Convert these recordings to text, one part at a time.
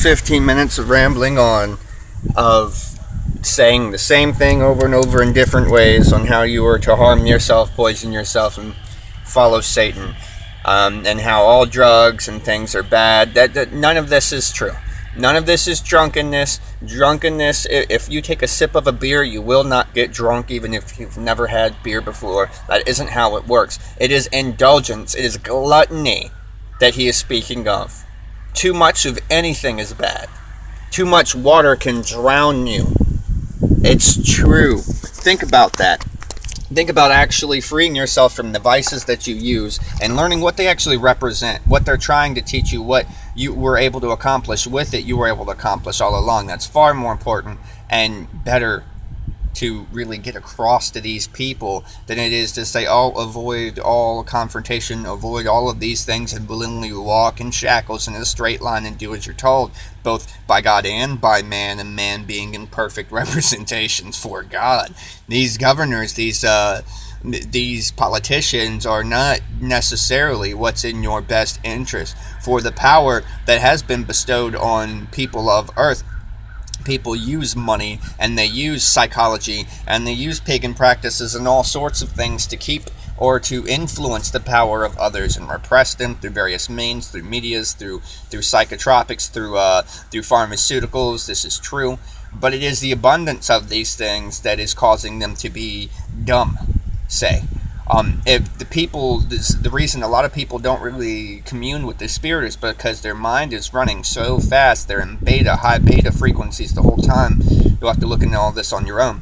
15 minutes of rambling on, of saying the same thing over and over in different ways on how you are to harm yourself, poison yourself, and follow Satan, and how all drugs and things are bad. That none of this is true. None of this is drunkenness. Drunkenness, if you take a sip of a beer, you will not get drunk, even if you've never had beer before. That isn't how it works. It is indulgence. It is gluttony that he is speaking of. Too much of anything is bad. Too much water can drown you. It's true. Think about that. Think about actually freeing yourself from the vices that you use and learning what they actually represent, what they're trying to teach you, what you were able to accomplish with it, you were able to accomplish all along. That's far more important and better to really get across to these people than it is to say, oh, avoid all confrontation, avoid all of these things, and willingly walk in shackles in a straight line and do as you're told, both by God and by man, and man being in perfect representations for God. These governors, these politicians are not necessarily what's in your best interest. For the power that has been bestowed on people of earth, people use money, and they use psychology, and they use pagan practices and all sorts of things to keep or to influence the power of others and repress them through various means, through medias, through psychotropics, through pharmaceuticals. This is true, but it is the abundance of these things that is causing them to be dumb, say. If the people, the reason a lot of people don't really commune with the spirit is because their mind is running so fast. They're in high beta frequencies the whole time. You'll have to look into all this on your own.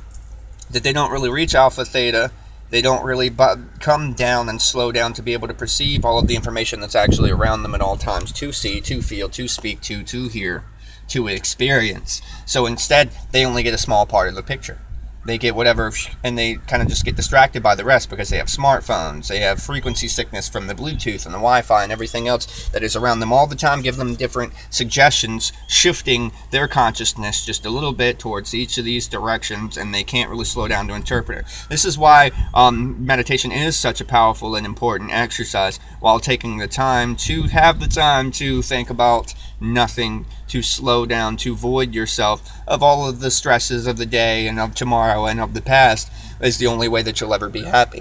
That they don't really reach alpha, theta. They don't really come down and slow down to be able to perceive all of the information that's actually around them at all times, to see, to feel, to speak, to hear, to experience. So instead, they only get a small part of the picture. They get whatever, and they kind of just get distracted by the rest because they have smartphones. They have frequency sickness from the Bluetooth and the Wi-Fi and everything else that is around them all the time. Give them different suggestions, shifting their consciousness just a little bit towards each of these directions, and they can't really slow down to interpret it. This is why meditation is such a powerful and important exercise, while taking the time to have the time to think about nothing, to slow down, to void yourself of all of the stresses of the day and of tomorrow and of the past, is the only way that you'll ever be happy.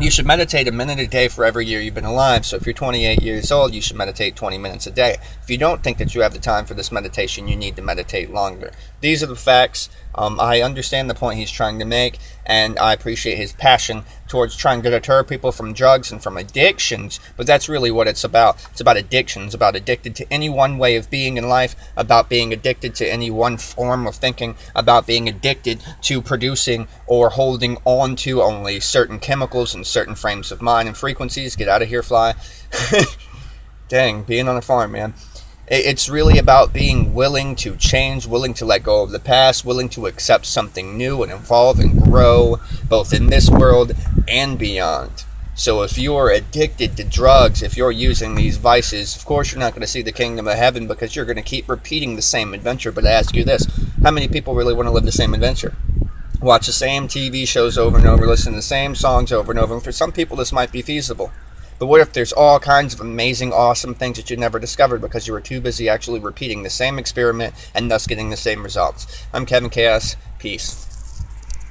You should meditate a minute a day for every year you've been alive. So if you're 28 years old, you should meditate 20 minutes a day. If you don't think that you have the time for this meditation, you need to meditate longer. These are the facts. I understand the point he's trying to make, and I appreciate his passion towards trying to deter people from drugs and from addictions, but that's really what it's about. It's about addictions, about addicted to any one way of being in life, about being addicted to any one form of thinking, about being addicted to producing or holding on to only certain chemicals and certain frames of mind and frequencies. Get out of here, fly. Dang, being on a farm, man. It's really about being willing to change, willing to let go of the past, willing to accept something new and evolve and grow, both in this world and beyond. So if you're addicted to drugs, if you're using these vices, of course you're not going to see the kingdom of heaven, because you're going to keep repeating the same adventure. But I ask you this, how many people really want to live the same adventure? Watch the same TV shows over and over, listen to the same songs over and over. And for some people this might be feasible. But what if there's all kinds of amazing, awesome things that you never discovered because you were too busy actually repeating the same experiment and thus getting the same results? I'm Kevin Chaos. Peace.